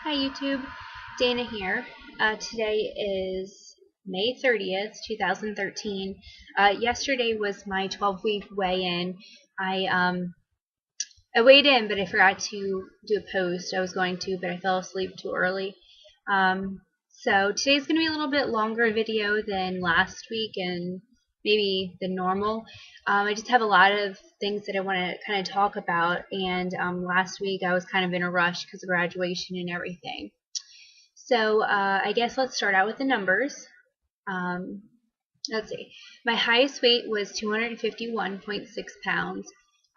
Hi YouTube, Dana here. Today is May 30th, 2013. Yesterday was my 12-week weigh-in. I weighed in, but I forgot to do a post. I was going to, but I fell asleep too early. So today's going to be a little bit longer video than last week and maybe than normal. I just have a lot of things that I want to kind of talk about, and last week I was kind of in a rush because of graduation and everything. So I guess let's start out with the numbers. Let's see. My highest weight was 251.6 pounds.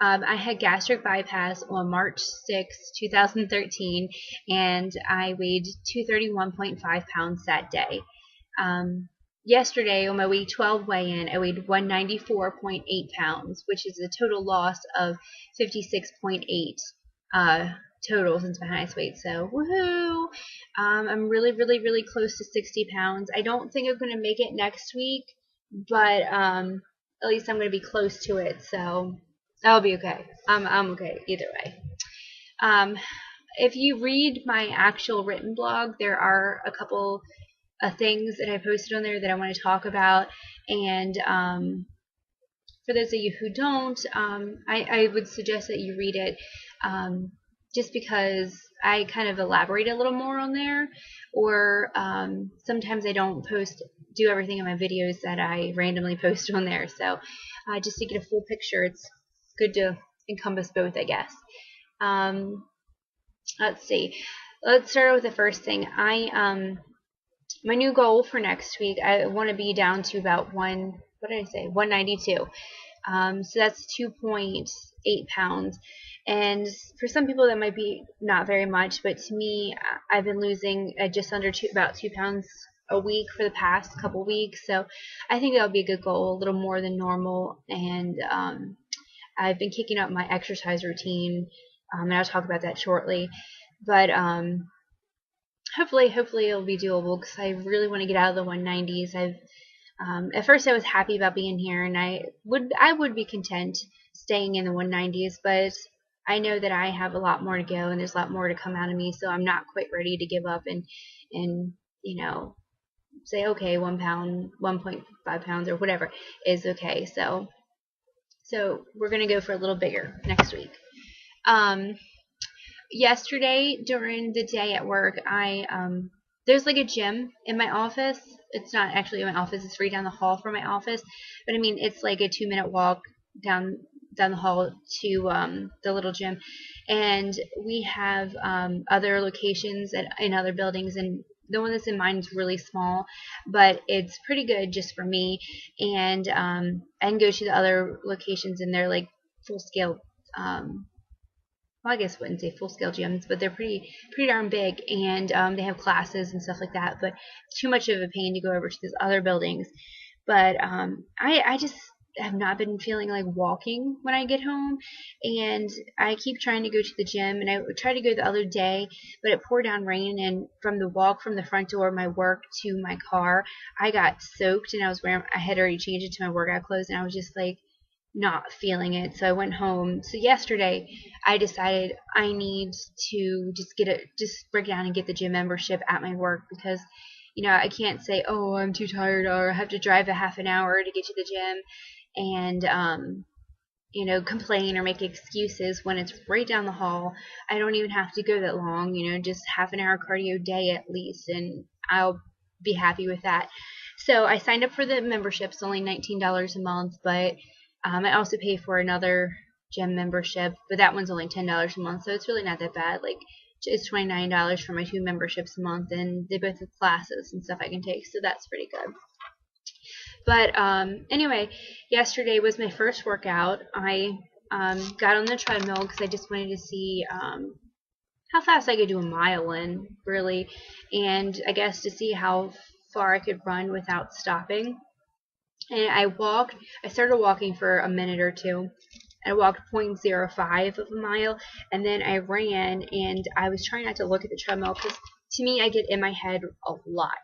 I had gastric bypass on March 6, 2013, and I weighed 231.5 pounds that day. Yesterday, on my week 12 weigh-in, I weighed 194.8 pounds, which is a total loss of 56.8 total since my highest weight. So, woohoo! I'm really close to 60 pounds. I don't think I'm going to make it next week, but at least I'm going to be close to it, so I'll be okay. I'm okay either way. If you read my actual written blog, there are a couple things that I posted on there that I want to talk about, and for those of you who don't, I would suggest that you read it, just because I kind of elaborate a little more on there, or sometimes I don't do everything in my videos that I randomly post on there, so just to get a full picture, it's good to encompass both, I guess. Let's see. Let's start with the first thing. My new goal for next week, I want to be down to about 192. So that's 2.8 pounds. And for some people that might be not very much, but to me, I've been losing just under about 2 pounds a week for the past couple weeks. So I think that'll be a good goal, a little more than normal. And I've been kicking up my exercise routine, and I'll talk about that shortly. But hopefully it'll be doable, because I really want to get out of the 190s. At first I was happy about being here, and I would be content staying in the 190s, but I know that I have a lot more to go, and there's a lot more to come out of me, so I'm not quite ready to give up and you know, say, okay, 1 pound, 1.5 pounds, or whatever is okay. So we're gonna go for a little bigger next week. Yesterday during the day at work, there's like a gym in my office. It's not actually in my office, it's right down the hall from my office, but I mean, it's like a 2-minute walk down the hall to the little gym. And we have other locations in other buildings, and the one that's in mine is really small, but it's pretty good just for me. And I can go to the other locations, and they're like full scale, well, I guess I wouldn't say full-scale gyms, but they're pretty darn big, and they have classes and stuff like that, but it's too much of a pain to go over to these other buildings. But I just have not been feeling like walking when I get home, and I keep trying to go to the gym, and I tried to go the other day, but it poured down rain, and from the walk from the front door of my work to my car, I got soaked, and I had already changed it to my workout clothes, and I was just like not feeling it. So I went home. So yesterday I decided I need to just break down and get the gym membership at my work, because I can't say, oh, I'm too tired, or I have to drive a half an hour to get to the gym, and complain or make excuses when it's right down the hall. I don't even have to go that long, just half an hour cardio day at least, and I'll be happy with that. So I signed up for the membership. It's only $19 a month, but I also pay for another gym membership, but that one's only $10 a month, so it's really not that bad. Like, it's $29 for my 2 memberships a month, and they both have classes and stuff I can take, so that's pretty good. But anyway, yesterday was my first workout. I got on the treadmill because I just wanted to see how fast I could do a mile in, really, and I guess to see how far I could run without stopping. And I started walking for a minute or two. I walked 0.05 of a mile, and then I ran, and I was trying not to look at the treadmill because to me, I get in my head a lot.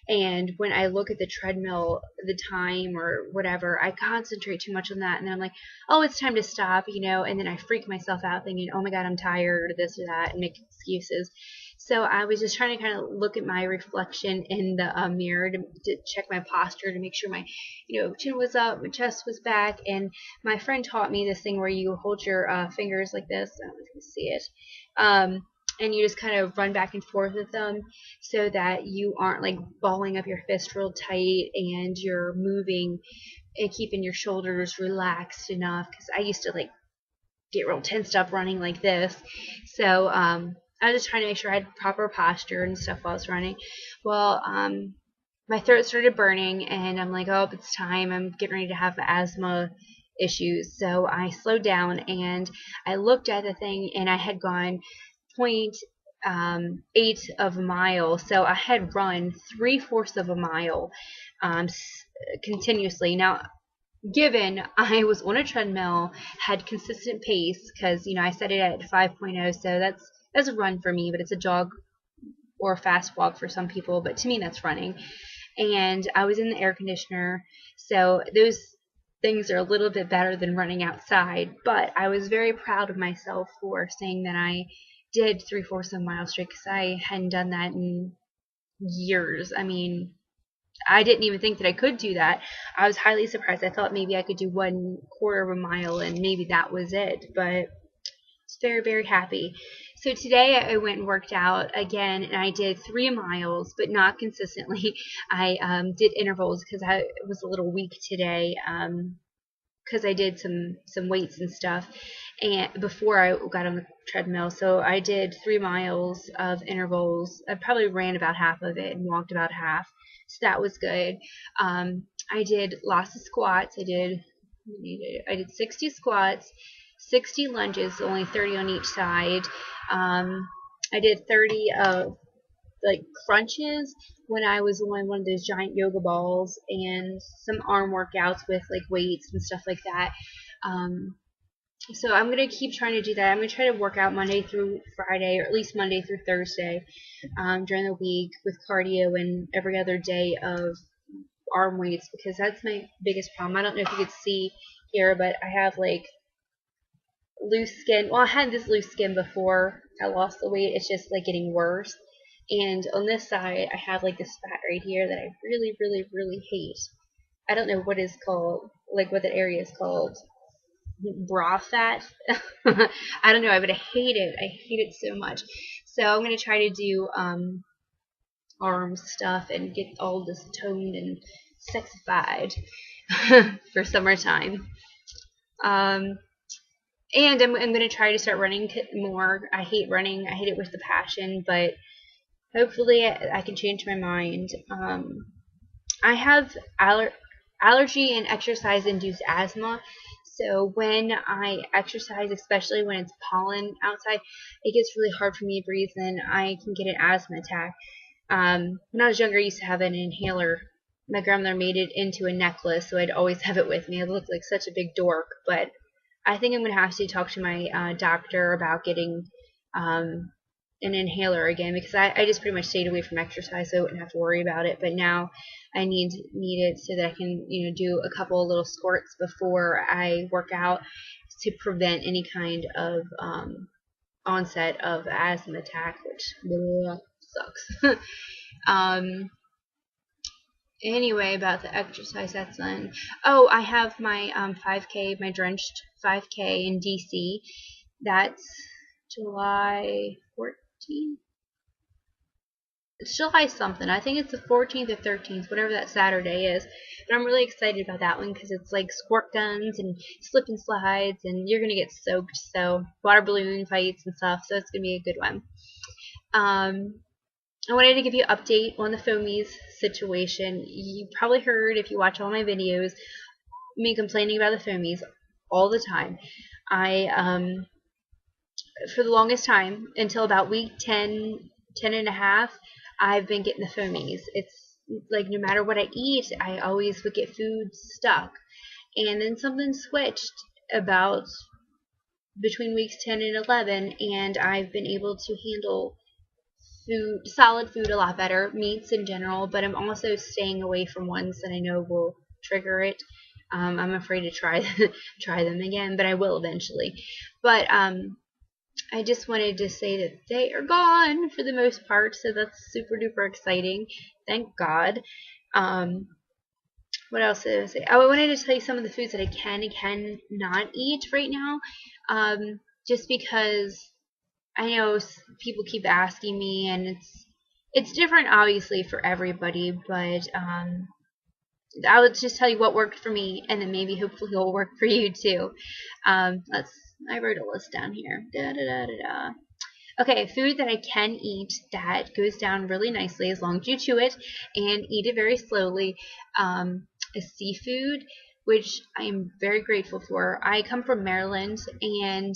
And when I look at the treadmill, the time or whatever, I concentrate too much on that. And then I'm like, oh, it's time to stop, and then I freak myself out thinking, oh my God, I'm tired or this or that, and make excuses. So I was just trying to kind of look at my reflection in the mirror to check my posture, to make sure my, chin was up, my chest was back. And my friend taught me this thing where you hold your fingers like this. I don't know if you can see it. And you just kind of run back and forth with them so that you aren't like balling up your fist real tight, and you're moving and keeping your shoulders relaxed enough. Because I used to like get real tensed up running like this. So I was just trying to make sure I had proper posture and stuff while I was running. Well, my throat started burning, and I'm like, oh, it's time. I'm getting ready to have asthma issues. So I slowed down, and I looked at the thing, and I had gone 0.8 of a mile. So I had run 3/4 of a mile continuously. Now, given I was on a treadmill, had consistent pace, because I set it at 5.0, so that's a run for me, but it's a jog or a fast walk for some people, but to me that's running. And I was in the air conditioner, so those things are a little bit better than running outside. But I was very proud of myself for saying that I did 3/4 of a mile straight, because I hadn't done that in years. I mean, I didn't even think that I could do that. I was highly surprised. I thought maybe I could do 1/4 of a mile, and maybe that was it. But I was very, very happy. So today I went and worked out again, and I did 3 miles, but not consistently. I did intervals because I was a little weak today, because I did some weights and stuff, and before I got on the treadmill. So I did 3 miles of intervals. I probably ran about half of it and walked about half. So that was good. I did lots of squats. I did 60 squats, 60 lunges, only 30 on each side. I did 30 of like crunches when I was on one of those giant yoga balls, and some arm workouts with like weights and stuff like that. So I'm going to keep trying to do that. I'm going to try to work out Monday through Friday, or at least Monday through Thursday during the week, with cardio, and every other day of arm weights, because that's my biggest problem. I don't know if you could see here, but I have like loose skin. Well, I had this loose skin before I lost the weight. It's just like getting worse. And on this side, I have like this fat right here that I really, really, really hate. I don't know what it's called, like what the area is called. Bra fat. I don't know, but I hate it. I hate it so much. So I'm going to try to do arm stuff and get all this toned and sexified for summertime. And I'm going to try to start running more. I hate running. I hate it with the passion, but hopefully I can change my mind. I have allergy and exercise-induced asthma. So when I exercise, especially when it's pollen outside, it gets really hard for me to breathe, and I can get an asthma attack. When I was younger, I used to have an inhaler. My grandmother made it into a necklace, so I'd always have it with me. I looked like such a big dork, but I think I'm going to have to talk to my doctor about getting an inhaler again, because I just pretty much stayed away from exercise, so I wouldn't have to worry about it. But now I need it so that I can do a couple of little squirts before I work out, to prevent any kind of onset of asthma attack, which sucks. Anyway, about the exercise, that's done. Oh, I have my 5K, my drenched 5K in DC. That's July 14th. It's July something. I think it's the 14th or 13th, whatever that Saturday is. But I'm really excited about that one, because it's like squirt guns and slip and slides, and you're going to get soaked. So water balloon fights and stuff. So it's going to be a good one. I wanted to give you an update on the foamies situation. You probably heard, if you watch all my videos, me complaining about the foamies all the time. For the longest time, until about week 10 and a half, I've been getting the foamies. It's like no matter what I eat, I always would get food stuck. And then something switched about between weeks 10 and 11, and I've been able to handle solid food a lot better, meats in general, but I'm also staying away from ones that I know will trigger it. I'm afraid to try try them again, but I will eventually. But I just wanted to say that they are gone for the most part, so that's super duper exciting. Thank God. Um, what else did I say? Oh, I wanted to tell you some of the foods that I can and cannot eat right now, just because I know people keep asking me, and it's different obviously for everybody, but I would just tell you what worked for me, and then maybe hopefully it'll work for you too. I wrote a list down here. Da, da, da, da, da. Okay, food that I can eat that goes down really nicely as long as you chew it and eat it very slowly, is seafood, which I am very grateful for. I come from Maryland, and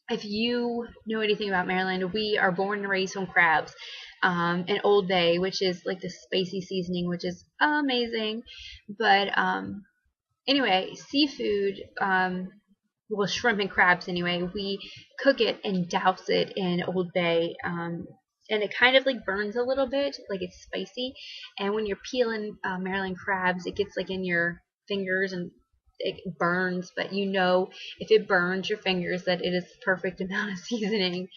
if you know anything about Maryland, we are born and raised on crabs, and Old Bay, which is like the spicy seasoning, which is amazing. But anyway, seafood, well, shrimp and crabs anyway, we cook it and douse it in Old Bay, and it kind of like burns a little bit, like it's spicy. And when you're peeling Maryland crabs, it gets like in your fingers and it burns, but you know if it burns your fingers that it is the perfect amount of seasoning.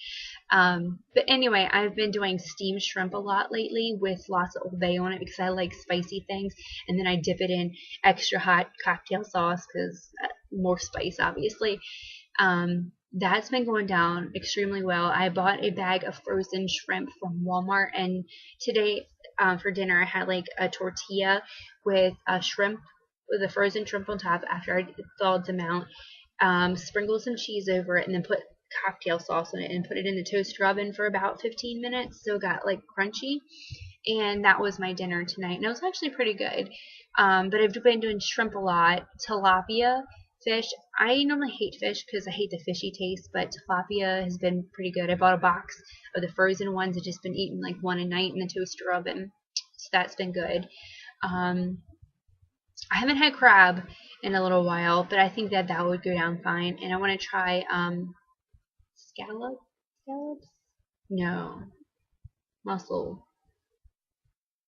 But anyway, I've been doing steamed shrimp a lot lately with lots of Old Bay on it because I like spicy things, and then I dip it in extra hot cocktail sauce because more spice, obviously. That's been going down extremely well. I bought a bag of frozen shrimp from Walmart, and today for dinner I had like a tortilla with shrimp, with a frozen shrimp on top after I thawed them out, sprinkle some cheese over it, and then put cocktail sauce on it and put it in the toaster oven for about 15 minutes so it got like crunchy. And that was my dinner tonight, and it was actually pretty good. But I've been doing shrimp a lot. Tilapia fish, I normally hate fish because I hate the fishy taste, but tilapia has been pretty good. I bought a box of the frozen ones. I've just been eating like one a night in the toaster oven, so that's been good. I haven't had crab in a little while, but I think that would go down fine. And I want to try scallops? No, mussel.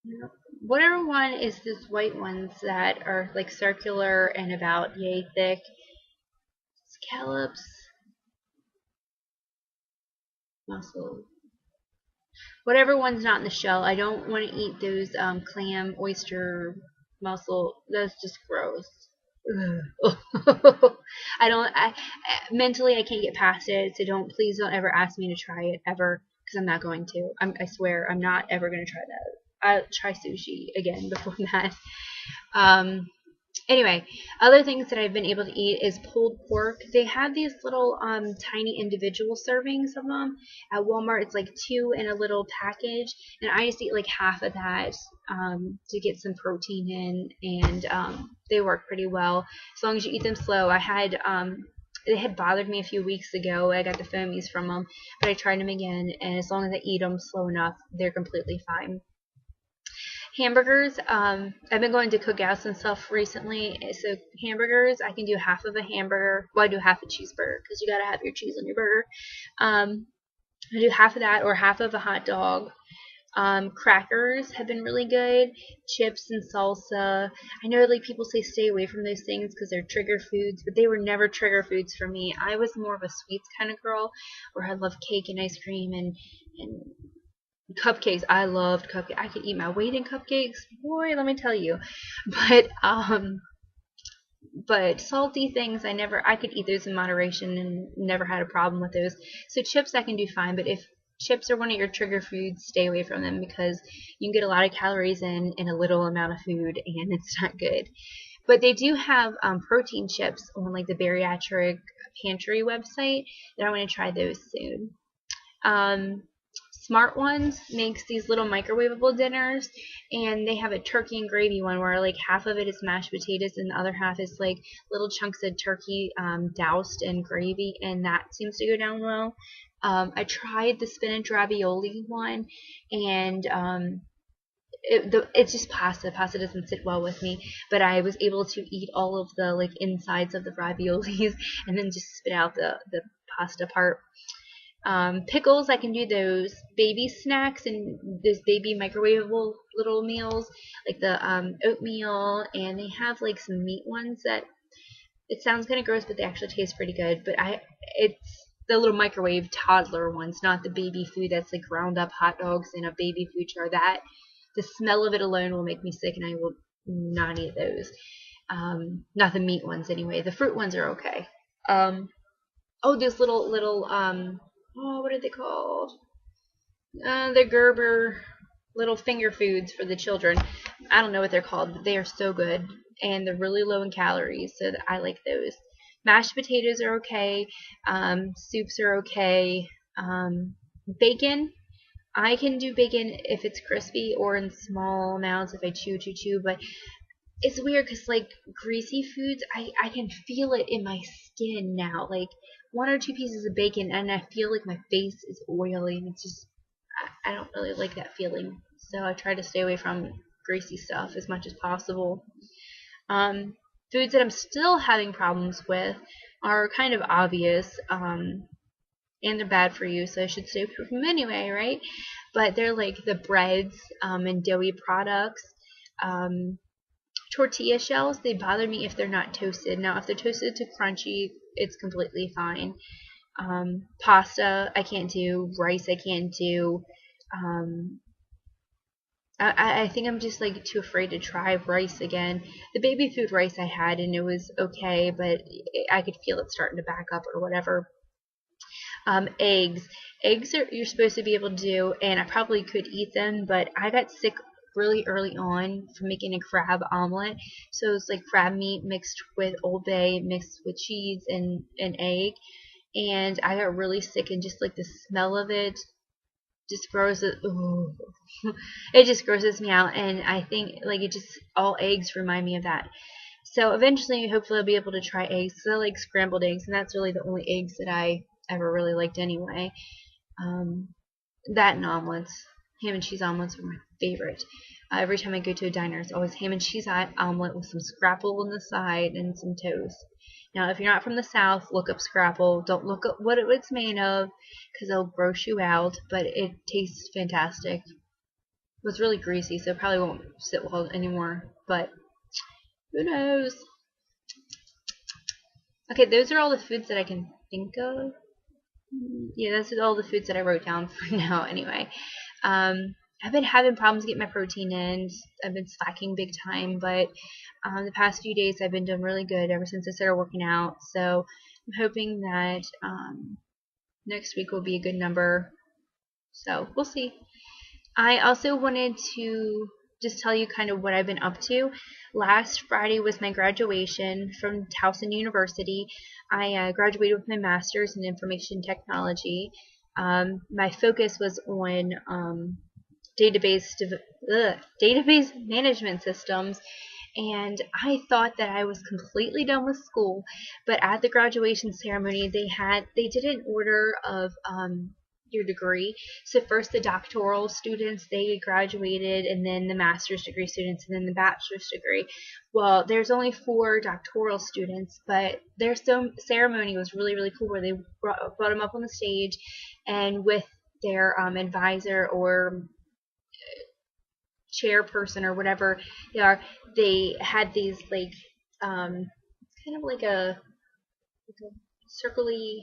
No. Whatever one is this white ones that are like circular and about yay thick. Scallops, mussel. Whatever one's not in the shell. I don't want to eat those clam, oyster, mussel. That's just gross. I don't. Mentally I can't get past it. So please don't ever ask me to try it ever, because I'm not going to. I swear I'm not ever going to try that. I'll try sushi again before that. Anyway, other things that I've been able to eat is pulled pork. They have these little tiny individual servings of them at Walmart. It's like 2 in a little package, and I just eat like half of that to get some protein in, and they work pretty well as long as you eat them slow. They had bothered me a few weeks ago. I got the foamies from them, but I tried them again, and as long as I eat them slow enough, they're completely fine. Hamburgers, I've been going to cookouts and stuff recently, so hamburgers, I can do half of a hamburger. Well, I do half a cheeseburger because you gotta have your cheese on your burger. I do half of that or half of a hot dog. Crackers have been really good. Chips and salsa. I know like people say stay away from those things because they're trigger foods, but they were never trigger foods for me. I was more of a sweets kind of girl where I love cake and ice cream and cupcakes. I loved cupcakes. I could eat my weight in cupcakes, boy, let me tell you. But salty things, I could eat those in moderation and never had a problem with those. So chips I can do fine, but if chips are one of your trigger foods, stay away from them because you can get a lot of calories in a little amount of food, and it's not good. But they do have protein chips on like the bariatric pantry website, and I want to try those soon. Smart Ones makes these little microwavable dinners, and they have a turkey and gravy one where like half of it is mashed potatoes and the other half is like little chunks of turkey doused in gravy, and that seems to go down well. I tried the spinach ravioli one, and it's just pasta. Pasta doesn't sit well with me, but I was able to eat all of the like insides of the raviolis and then just spit out the pasta part. Pickles, I can do those. Baby snacks and those baby microwavable little meals, like the oatmeal, and they have like some meat ones that it sounds kind of gross, but they actually taste pretty good. But it's the little microwave toddler ones, not the baby food that's like ground up hot dogs in a baby food jar. That the smell of it alone will make me sick, and I will not eat those. Not the meat ones anyway. The fruit ones are okay. Oh, those little oh, what are they called? The Gerber little finger foods for the children. I don't know what they're called, but they are so good, and they're really low in calories, so I like those. Mashed potatoes are okay. Soups are okay. Bacon, I can do bacon if it's crispy or in small amounts if I chew, but it's weird because like greasy foods, I can feel it in my skin now. Like one or two pieces of bacon, and I feel like my face is oily, and it's just I don't really like that feeling. So I try to stay away from greasy stuff as much as possible. Foods that I'm still having problems with are kind of obvious, and they're bad for you, so I should stay away from them anyway, right? But they're like the breads and doughy products. Tortilla shells, they bother me if they're not toasted. Now, if they're toasted to crunchy, it's completely fine. Pasta, I can't do. Rice, I can't do. I think I'm just like too afraid to try rice again. The baby food rice I had, and it was okay, but I could feel it starting to back up or whatever. Eggs. Eggs are you're supposed to be able to do, and I probably could eat them, but I got sick really early on from making a crab omelet. So it's like crab meat mixed with Old Bay, mixed with cheese and an egg. And I got really sick, and just like the smell of it just grosses. Ooh, it just grosses me out, and I think like it just all eggs remind me of that. So eventually, hopefully, I'll be able to try eggs. So I like scrambled eggs, and that's really the only eggs that I ever really liked anyway. That and omelets. Ham and cheese omelets are my favorite. Every time I go to a diner, it's always ham and cheese omelet with some scrapple on the side and some toast. Now, if you're not from the South, look up scrapple. Don't look up what it's made of, because it'll gross you out, but it tastes fantastic. It was really greasy, so it probably won't sit well anymore, but who knows? Okay, those are all the foods that I can think of. Yeah, that's all the foods that I wrote down for now anyway. I've been having problems getting my protein in. I've been slacking big time, but the past few days I've been doing really good ever since I started working out. So I'm hoping that next week will be a good number. So we'll see. I also wanted to just tell you kind of what I've been up to. Last Friday was my graduation from Towson University. I graduated with my master's in information technology. My focus was on database management systems, and I thought that I was completely done with school. But at the graduation ceremony, they did an order of your degree. So first the doctoral students, they graduated, and then the master's degree students, and then the bachelor's degree. Well, there's only 4 doctoral students, but their ceremony was really, really cool, where they brought them up on the stage, and with their advisor or chairperson or whatever they are, they had these like kind of like a circly,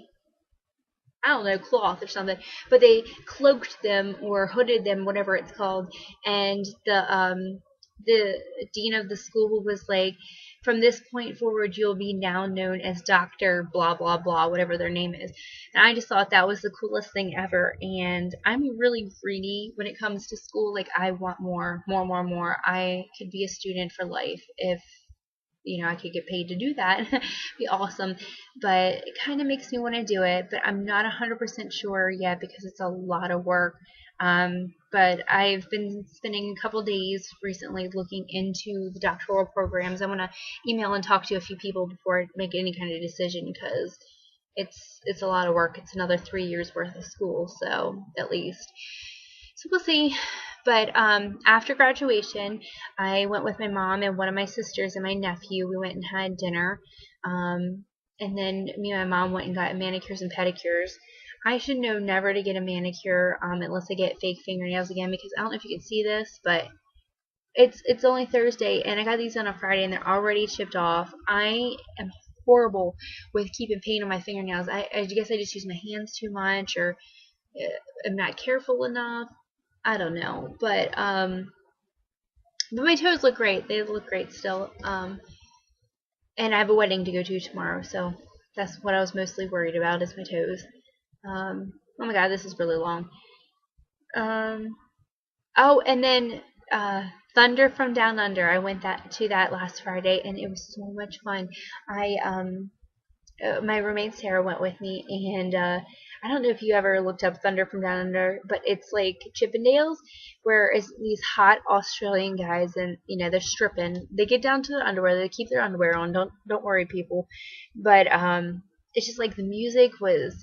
I don't know, cloth or something, but they cloaked them or hooded them, whatever it's called, and the dean of the school was like, from this point forward, you'll be now known as Dr. blah blah blah, whatever their name is. And I just thought that was the coolest thing ever. And I'm really greedy when it comes to school. Like, I want more. I could be a student for life if I could get paid to do that. It'd be awesome. But it kind of makes me want to do it, but I'm not 100% sure yet because it's a lot of work. But I've been spending a couple days recently looking into the doctoral programs. I want to email and talk to a few people before I make any kind of decision, because it's a lot of work. It's another 3 years worth of school, so at least. So we'll see. But after graduation, I went with my mom and one of my sisters and my nephew. We went and had dinner. And then me and my mom went and got manicures and pedicures. I should know never to get a manicure unless I get fake fingernails again, because I don't know if you can see this, but it's only Thursday and I got these on a Friday and they're already chipped off. I am horrible with keeping paint on my fingernails. I guess I just use my hands too much, or I'm not careful enough. I don't know, but my toes look great. They look great still. And I have a wedding to go to tomorrow, so that's what I was mostly worried about, is my toes. Oh my god, this is really long. Oh, and then Thunder from Down Under. I went to that last Friday, and it was so much fun. My roommate Sarah went with me, and I don't know if you ever looked up Thunder from Down Under, but it's like Chippendales, where it's these hot Australian guys, and they're stripping. They get down to their underwear. They keep their underwear on. Don't worry, people. But it's just like the music was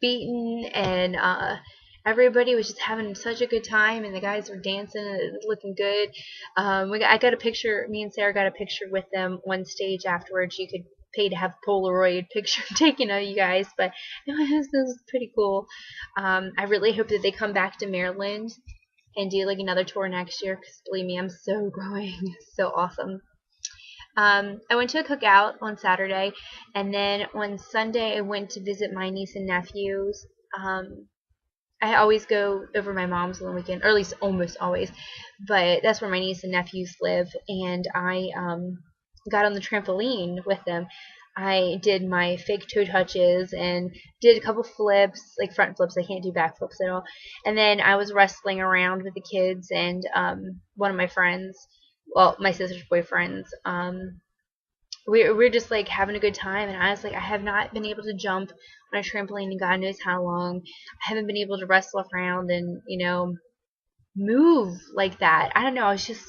beaten, and everybody was just having such a good time, and the guys were dancing and it was looking good. I got a picture. Me and Sarah got a picture with them on stage afterwards. You could pay to have a Polaroid picture taken of you guys, but it was pretty cool. I really hope that they come back to Maryland and do like another tour next year, because believe me, I'm so going. It's so awesome. I went to a cookout on Saturday, and then on Sunday I went to visit my niece and nephews. I always go over my mom's on the weekend, or at least almost always, but that's where my niece and nephews live, and I got on the trampoline with them. I did my fake toe touches and did a couple flips, like front flips. I can't do back flips at all. And then I was wrestling around with the kids and one of my friends, well, my sister's boyfriends. We're just like having a good time, and I was like, I have not been able to jump on a trampoline in God knows how long. I haven't been able to wrestle around and move like that. I don't know. I was just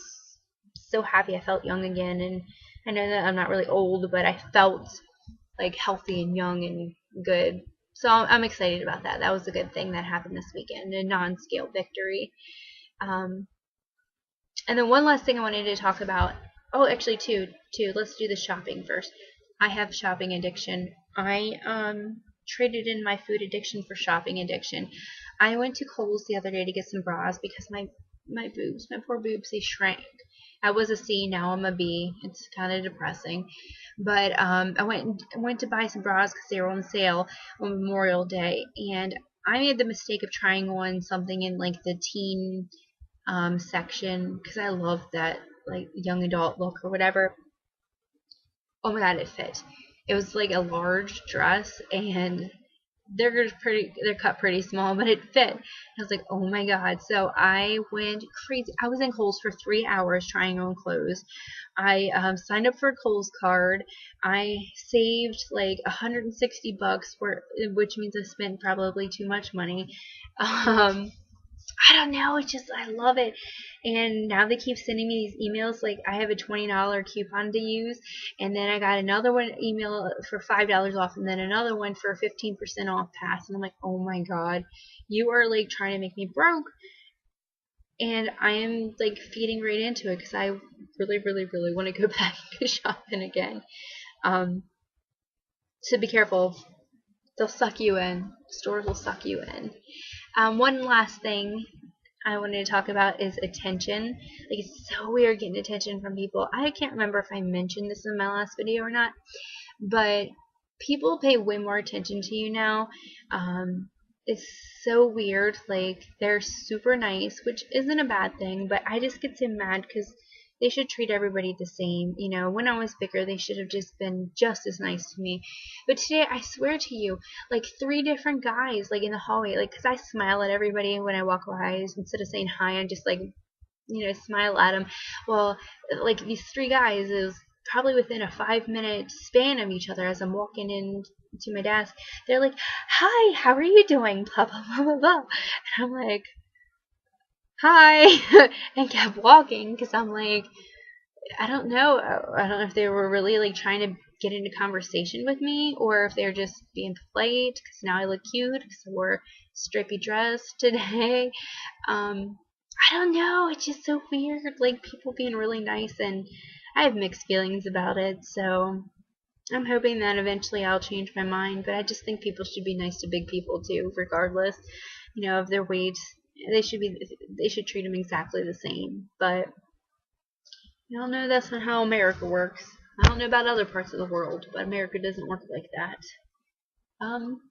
so happy. I felt young again, and I know that I'm not really old, but I felt like healthy and young and good. So I'm excited about that. That was a good thing that happened this weekend, a non-scale victory. And then one last thing I wanted to talk about. Oh, actually, two. Let's do the shopping first. I have shopping addiction. I traded in my food addiction for shopping addiction. I went to Kohl's the other day to get some bras because my boobs, my poor boobs, they shrank. I was a C, now I'm a B. It's kind of depressing. But I went to buy some bras because they were on sale on Memorial Day, and I made the mistake of trying on something in like the teen section, because I love that like young adult look or whatever. Oh my god, it fit. It was like a large dress, and they're cut pretty small, but it fit. I was like, oh my god. So I went crazy. I was in Kohl's for 3 hours trying on clothes. I signed up for a Kohl's card. I saved like $160, which means I spent probably too much money. I don't know, it's just, I love it. And now they keep sending me these emails like I have a $20 coupon to use, and then I got another one email for $5 off, and then another one for 15% off pass. And I'm like, oh my god, you are like trying to make me broke. And I am like feeding right into it because I really, really, really want to go back to shopping again. So be careful. They'll suck you in. Stores will suck you in. One last thing I wanted to talk about is attention. Like, it's so weird getting attention from people. I can't remember if I mentioned this in my last video or not, but people pay way more attention to you now. It's so weird. Like, they're super nice, which isn't a bad thing, but I just get so mad because they should treat everybody the same. When I was bigger, they should have just been just as nice to me. But today, I swear to you, like 3 different guys, like in the hallway, like, because I smile at everybody when I walk by, instead of saying hi, I just like, smile at them. Well, like these 3 guys is probably within a 5-minute span of each other as I'm walking in to my desk. They're like, hi, how are you doing? Blah, blah, blah, blah, blah. And I'm like, hi, and kept walking because I'm like, I don't know if they were really like trying to get into conversation with me, or if they're just being polite because now I look cute because I wore a stripy dress today. I don't know, it's just so weird, like people being really nice, and I have mixed feelings about it. So I'm hoping that eventually I'll change my mind, but I just think people should be nice to big people too, regardless, of their weight. They should treat them exactly the same. But I don't know, that's not how America works. I don't know about other parts of the world, but America doesn't work like that. Um,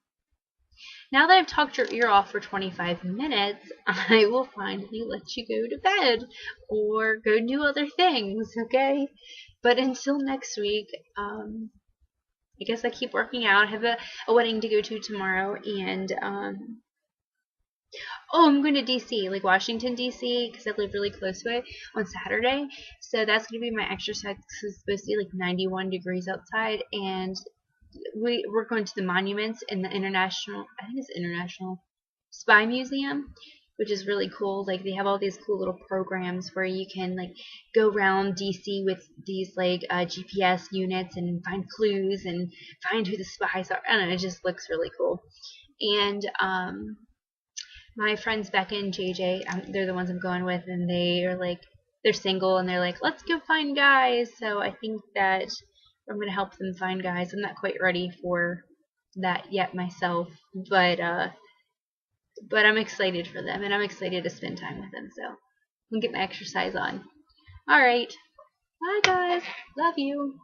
Now that I've talked your ear off for 25 minutes, I will finally let you go to bed or go do other things, okay? But until next week, I guess I keep working out. I have a wedding to go to tomorrow, and oh, I'm going to DC, like Washington, DC, because I live really close to it on Saturday. So that's going to be my exercise. It's supposed to be like 91 degrees outside, and we're going to the monuments in the International Spy Museum, which is really cool. Like they have all these cool little programs where you can like go around DC with these like GPS units and find clues and find who the spies are. I don't know, it just looks really cool. And my friends Becca and JJ, they're the ones I'm going with, and they're single, and they're like, let's go find guys. So I think that I'm gonna help them find guys. I'm not quite ready for that yet myself, but I'm excited for them, and I'm excited to spend time with them. So I'm gonna get my exercise on. All right, bye guys, love you.